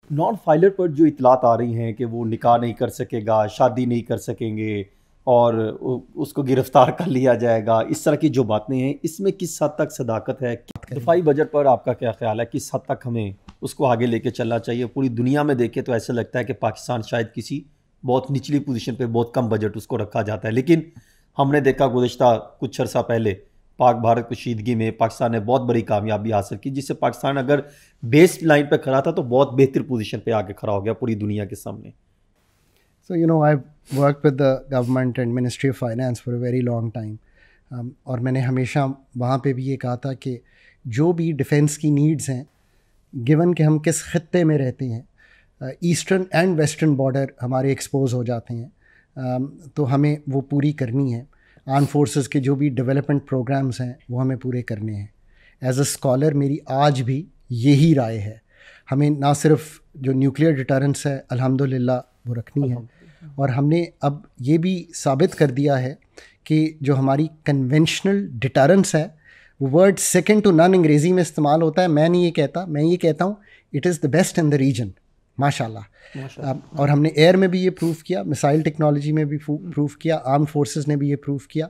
Non filer पर जो इतलात आ रही हैं कि वो निकाह नहीं कर सकेगा, शादी नहीं कर सकेंगे और उसको गिरफ्तार कर लिया जाएगा, इस तरह की जो बातें हैं, इसमें किस हद तक सदाकत है? दफाई बजट पर आपका क्या ख्याल है? किस हद तक हमें उसको आगे लेके चलना चाहिए? पूरी दुनिया में देखें तो ऐसा लगता है कि पाकिस्तान शायद किसी बहुत निचली पोजीशन पे बहुत कम बजट उसको रखा जाता है, लेकिन हमने देखा गुज़िश्ता कुछ अर्सा पहले पाक भारत कशीदगी में पाकिस्तान ने बहुत बड़ी कामयाबी हासिल की, जिससे पाकिस्तान अगर बेस लाइन पर खड़ा था तो बहुत बेहतर पोजीशन पे आके खड़ा हो गया पूरी दुनिया के सामने। So, I've worked with the government and Ministry of Finance for a very long time. और मैंने हमेशा वहाँ पे भी ये कहा था कि जो भी डिफेंस की नीड्स हैं, गिवन कि हम किस खत्ते में रहते हैं, ईस्टर्न एंड वेस्टर्न बॉर्डर हमारे एक्सपोज हो जाते हैं, तो हमें वो पूरी करनी है। आर्म फोर्सेस के जो भी डेवलपमेंट प्रोग्राम्स हैं वो हमें पूरे करने हैं। एज अ स्कॉलर मेरी आज भी यही राय है, हमें ना सिर्फ जो न्यूक्लियर डिटरेंस है अल्हम्दुलिल्लाह वो रखनी है, और हमने अब ये भी साबित कर दिया है कि जो हमारी कन्वेंशनल डिटरेंस है, वो वर्ड सेकंड टू नन अंग्रेज़ी में इस्तेमाल होता है। मैं नहीं ये कहता, मैं ये कहता हूँ it is the best in the region, माशाल्लाह। और हमने एयर में भी ये प्रूव किया, मिसाइल टेक्नोलॉजी में भी प्रूव किया, आर्म फोर्सेस ने भी ये प्रूव किया।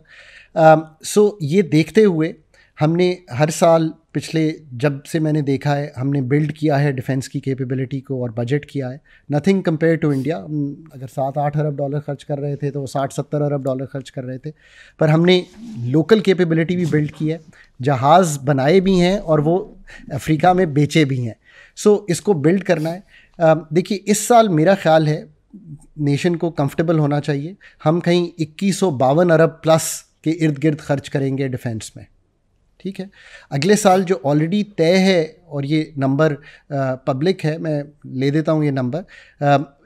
सो ये देखते हुए हमने हर साल पिछले जब से मैंने देखा है, हमने बिल्ड किया है डिफेंस की कैपेबिलिटी को और बजट किया है। Nothing compare to India. अगर 7-8 अरब डॉलर खर्च कर रहे थे तो वो 60-70 अरब डॉलर खर्च कर रहे थे, पर हमने लोकल कैपेबिलिटी भी बिल्ड की है, जहाज़ बनाए भी हैं और वो अफ्रीका में बेचे भी हैं। सो इसको बिल्ड करना है। देखिए इस साल मेरा ख्याल है नेशन को कंफर्टेबल होना चाहिए, हम कहीं 2152 अरब प्लस के इर्द गिर्द खर्च करेंगे डिफेंस में, ठीक है। अगले साल जो ऑलरेडी तय है, और ये नंबर पब्लिक है, मैं ले देता हूँ ये नंबर,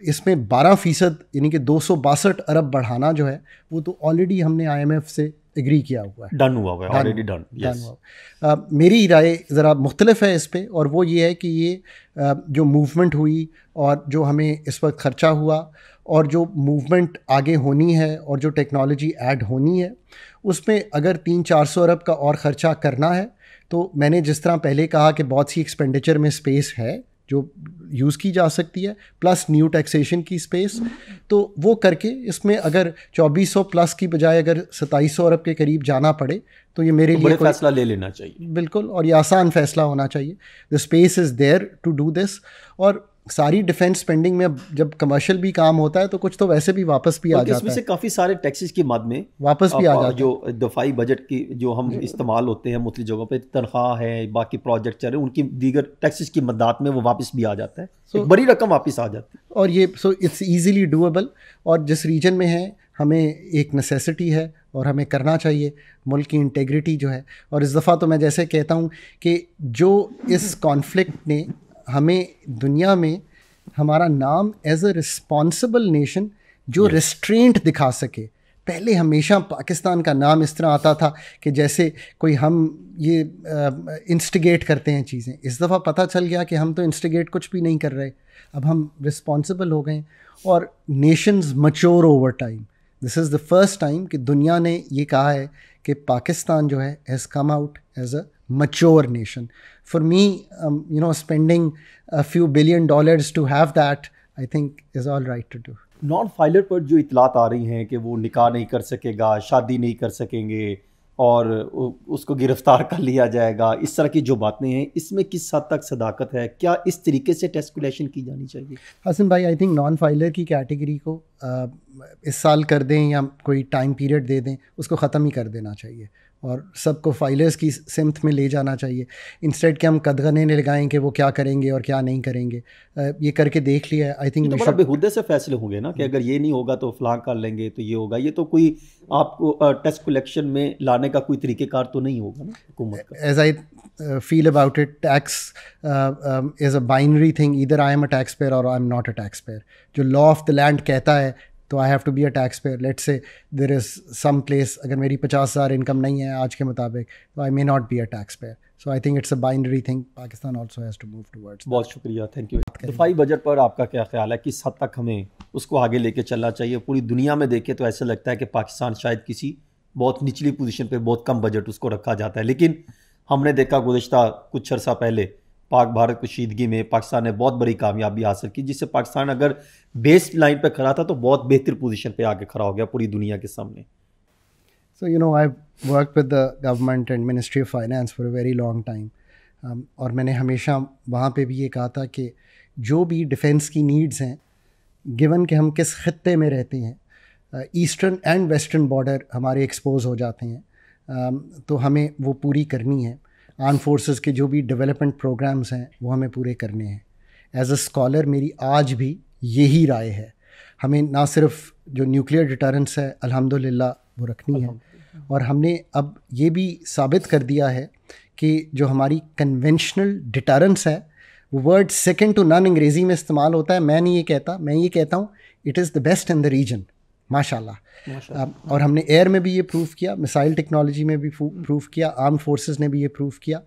इसमें 12% यानी कि 262 अरब बढ़ाना जो है वो तो ऑलरेडी हमने IMF से एग्री किया हुआ है, डन हुआ है, ऑलरेडी डन हुआ। मेरी राय ज़रा मुख्तलिफ है इस पे, और वो ये है कि ये जो मूवमेंट हुई और जो हमें इस वक्त ख़र्चा हुआ और जो मूवमेंट आगे होनी है और जो टेक्नोलॉजी ऐड होनी है, उसमें अगर 300-400 अरब का और ख़र्चा करना है तो मैंने जिस तरह पहले कहा कि बहुत सी एक्सपेंडिचर में स्पेस है जो यूज़ की जा सकती है, प्लस न्यू टैक्सेशन की स्पेस, तो वो करके इसमें अगर 2400 प्लस की बजाय अगर 2700 अरब के करीब जाना पड़े तो ये मेरे लिए फैसला ले लेना चाहिए, बिल्कुल, और ये आसान फैसला होना चाहिए। The space is there to do this. और सारी डिफेंस स्पेंडिंग में जब कमर्शियल भी काम होता है तो कुछ तो वैसे भी वापस भी आ जाता है, इसमें से काफ़ी सारे टैक्सेस की मद में वापस भी आ जाता है। जो दफाई बजट की जो हम इस्तेमाल होते हैं मुख्तलिफ जगहों पे, तनख्वाह है, बाकी प्रोजेक्ट चल रहे हैं, उनकी दीगर टैक्सेस की मदद में वो वापस भी आ जाता है, एक बड़ी रकम वापस आ जाती है। और ये इट्स ईजीली डूएबल, और जिस रीजन में है हमें एक नेसेसिटी है और हमें करना चाहिए, मुल्क की इंटेग्रिटी जो है। और इस दफ़ा तो मैं जैसे कहता हूँ कि जो इस कॉन्फ्लिक्ट ने हमें दुनिया में हमारा नाम एज अ रिस्पॉन्सिबल नेशन जो रिस्ट्रेंट दिखा सके, पहले हमेशा पाकिस्तान का नाम इस तरह आता था कि जैसे कोई हम ये इंस्टिगेट करते हैं चीज़ें। इस दफ़ा पता चल गया कि हम तो इंस्टिगेट कुछ भी नहीं कर रहे, अब हम रिस्पॉन्सिबल हो गए और Nations mature over time. This is the first time कि दुनिया ने ये कहा है कि पाकिस्तान जो है has come out as a mature nation. For me, spending a few $billion to have that, I think is all right to do. Non filer पर जो इतलात आ रही हैं कि वो निकाह नहीं कर सकेगा, शादी नहीं कर सकेंगे और उसको गिरफ्तार कर लिया जाएगा, इस तरह की जो बातें हैं, इसमें किस हद तक सदाकत है? क्या इस तरीके से टेस्कुलेशन की जानी चाहिए? हसन भाई, आई थिंक नॉन फाइलर की कैटेगरी को इस साल कर दें या कोई टाइम पीरियड दे दें, उसको ख़त्म ही कर देना चाहिए और सबको फाइलर्स की सिमत में ले जाना चाहिए। इंस्टेड कि हम कदगने लगाएं कि वो क्या करेंगे और क्या नहीं करेंगे। ये करके देख लिया है। आई थिंक बड़ा बेहुदे से फैसले होंगे ना कि अगर ये नहीं होगा तो फलां कर लेंगे, तो ये होगा। ये तो कोई आपको टेस्ट कलेक्शन में लाने का कोई तरीक़ेकार तो नहीं होगा ना हुकूमत का। As I feel about it, tax is a binary thing, either I am a tax payer और I am not a tax payer. जो लॉ ऑफ द लैंड कहता है तो I have to be a tax payer. Let's say there is some place, अगर मेरी 50,000 income नहीं है आज के मुताबिक, तो I may not be a tax payer. So I think it's a binary thing. Pakistan also has to move towards. बहुत शुक्रिया, थैंक यू। दफाई बजट पर आपका क्या ख्याल है? किस हद तक हमें उसको आगे लेके चलना चाहिए? पूरी दुनिया में देखें तो ऐसा लगता है कि पाकिस्तान शायद किसी बहुत निचली पोजीशन पे बहुत कम बजट उसको रखा जाता है, लेकिन हमने देखा गुज़िश्ता कुछ अर्सा पहले पाक भारत कशीदगी में पाकिस्तान ने बहुत बड़ी कामयाबी हासिल की, जिससे पाकिस्तान अगर बेस लाइन पर खड़ा था तो बहुत बेहतर पोजीशन पे आके खड़ा हो गया पूरी दुनिया के सामने। So, I've worked with the government and Ministry of Finance for a very long time. और मैंने हमेशा वहाँ पे भी ये कहा था कि जो भी डिफेंस की नीड्स हैं, गिवन कि हम किस खत्ते में रहते हैं, ईस्टर्न एंड वेस्टर्न बॉर्डर हमारे एक्सपोज हो जाते हैं, तो हमें वो पूरी करनी है। आर्म फोर्सेस के जो भी डेवलपमेंट प्रोग्राम्स हैं वो हमें पूरे करने हैं। एज अ स्कॉलर मेरी आज भी यही राय है, हमें ना सिर्फ जो न्यूक्लियर डिटरेंस है अल्हम्दुलिल्लाह वो रखनी है, और हमने अब ये भी साबित कर दिया है कि जो हमारी कन्वेंशनल डिटरेंस है, वो वर्ड सेकंड टू नन अंग्रेज़ी में इस्तेमाल होता है। मैं नहीं ये कहता, मैं ये कहता हूँ it is the best in the region, माशाल्लाह। और हमने एयर में भी ये प्रूव किया, मिसाइल टेक्नोलॉजी में भी प्रूव किया, आर्म फोर्सेस ने भी ये प्रूव किया।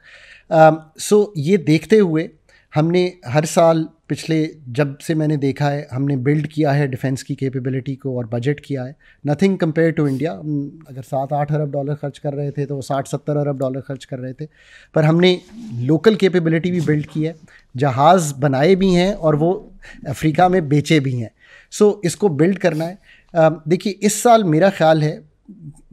सो ये देखते हुए हमने हर साल पिछले जब से मैंने देखा है, हमने बिल्ड किया है डिफेंस की कैपेबिलिटी को और बजट किया है। Nothing compare to India. अगर 7-8 अरब डॉलर खर्च कर रहे थे तो 60-70 अरब डॉलर खर्च कर रहे थे, पर हमने लोकल कैपेबिलिटी भी बिल्ड की है, जहाज़ बनाए भी हैं और वो अफ्रीका में बेचे भी हैं। सो इसको बिल्ड करना है। देखिए इस साल मेरा ख्याल है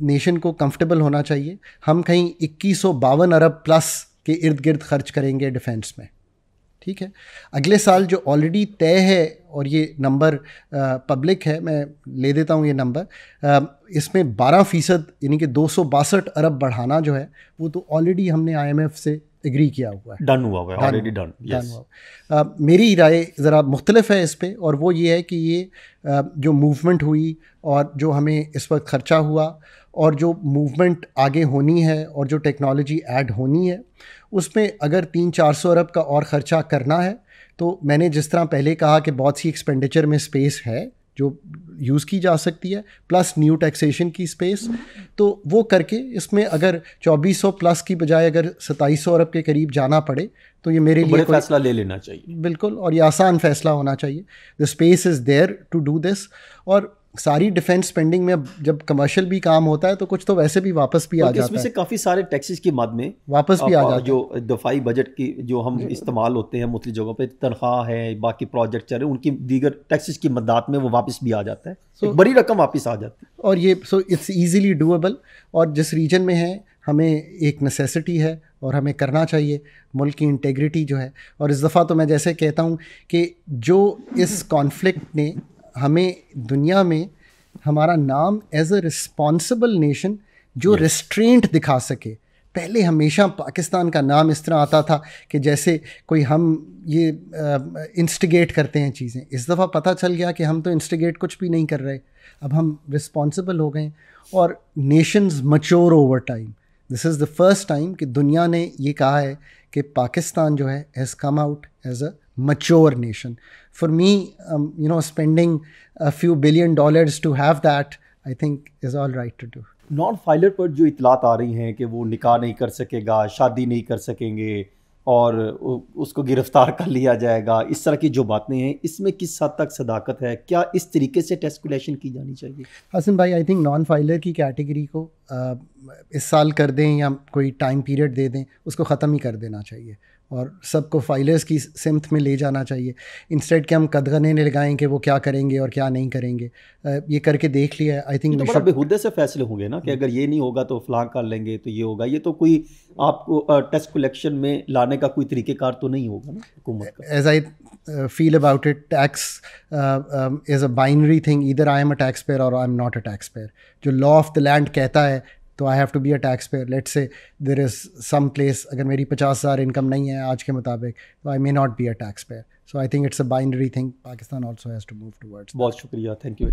नेशन को कंफर्टेबल होना चाहिए, हम कहीं 2152 अरब प्लस के इर्द गिर्द खर्च करेंगे डिफेंस में, ठीक है। अगले साल जो ऑलरेडी तय है, और ये नंबर पब्लिक है, मैं ले देता हूँ ये नंबर, इसमें 12% यानी कि 262 अरब बढ़ाना जो है वो तो ऑलरेडी हमने IMF से एग्री किया हुआ है, डन हुआ है, ऑलरेडी डन हुआ। मेरी राय ज़रा मुख्तलिफ है इस पे, और वो ये है कि ये जो मूवमेंट हुई और जो हमें इस वक्त ख़र्चा हुआ और जो मूवमेंट आगे होनी है और जो टेक्नोलॉजी ऐड होनी है, उसमें अगर 300-400 अरब का और ख़र्चा करना है तो मैंने जिस तरह पहले कहा कि बहुत सी एक्सपेंडिचर में स्पेस है जो यूज़ की जा सकती है, प्लस न्यू टैक्सेशन की स्पेस, तो वो करके इसमें अगर 2400 प्लस की बजाय अगर 2700 अरब के करीब जाना पड़े तो ये मेरे लिए फैसला ले लेना चाहिए, बिल्कुल, और ये आसान फैसला होना चाहिए। The space is there to do this. और सारी डिफेंस स्पेंडिंग में जब कमर्शियल भी काम होता है तो कुछ तो वैसे भी वापस भी आ जाता है, इसमें से काफ़ी सारे टैक्सेस की मद में वापस भी आ जाता है। जो दफाई बजट की जो हम इस्तेमाल होते हैं मुख्तलिफ जगहों पे, तनख्वाह है, बाकी प्रोजेक्ट चल रहे हैं, उनकी दीगर टैक्सेस की मददात में वो वापस भी आ जाता है, एक बड़ी रकम वापस आ जाती है। और ये इट्स ईजीली डूएबल, और जिस रीजन में है हमें एक नेसेसिटी है और हमें करना चाहिए, मुल्क की इंटेग्रिटी जो है। और इस दफ़ा तो मैं जैसे कहता हूँ कि जो इस कॉन्फ्लिक्ट ने हमें दुनिया में हमारा नाम एज अ रिस्पॉन्सिबल नेशन जो रिस्ट्रेंट दिखा सके, पहले हमेशा पाकिस्तान का नाम इस तरह आता था कि जैसे कोई हम ये इंस्टिगेट करते हैं चीज़ें। इस दफ़ा पता चल गया कि हम तो इंस्टिगेट कुछ भी नहीं कर रहे, अब हम रिस्पॉन्सिबल हो गए और Nations mature over time. This is the first time कि दुनिया ने ये कहा है कि पाकिस्तान जो है has come out as a mature nation. For me, spending a few $1 billion to have that, I think is all right to do. Non filer पर जो इतलात आ रही हैं कि वो निकाह नहीं कर सकेगा, शादी नहीं कर सकेंगे और उसको गिरफ्तार कर लिया जाएगा, इस तरह की जो बातें हैं, इसमें किस हद तक सदाकत है? क्या इस तरीके से टेस्कुलेशन की जानी चाहिए? हसन भाई, आई थिंक नॉन फाइलर की कैटेगरी को इस साल कर दें या कोई टाइम पीरियड दे दें, उसको ख़त्म ही कर देना चाहिए और सबको फाइलर्स की सिमत में ले जाना चाहिए। इंस्टेड के हम कदगने लगाएं कि वो क्या करेंगे और क्या नहीं करेंगे। ये करके देख लिया, आई थिंक तो बड़ा बेहुदे से फैसले होंगे ना कि अगर ये नहीं होगा तो फलां कर लेंगे, तो ये होगा। ये तो कोई आपको टेस्ट कलेक्शन में लाने का कोई तरीक़ेकार तो नहीं होगा ना हुकूमत का। As I feel about it, tax is a binary thing, either I am a tax payer और I am not a tax payer. जो लॉ ऑफ द लैंड कहता है तो I have to be a tax payer. Let's say there is some place, अगर मेरी 50,000 income नहीं है आज के मुताबिक, तो I may not be a tax payer. So I think it's a binary thing. Pakistan also has to move towards. बहुत शुक्रिया, थैंक यू।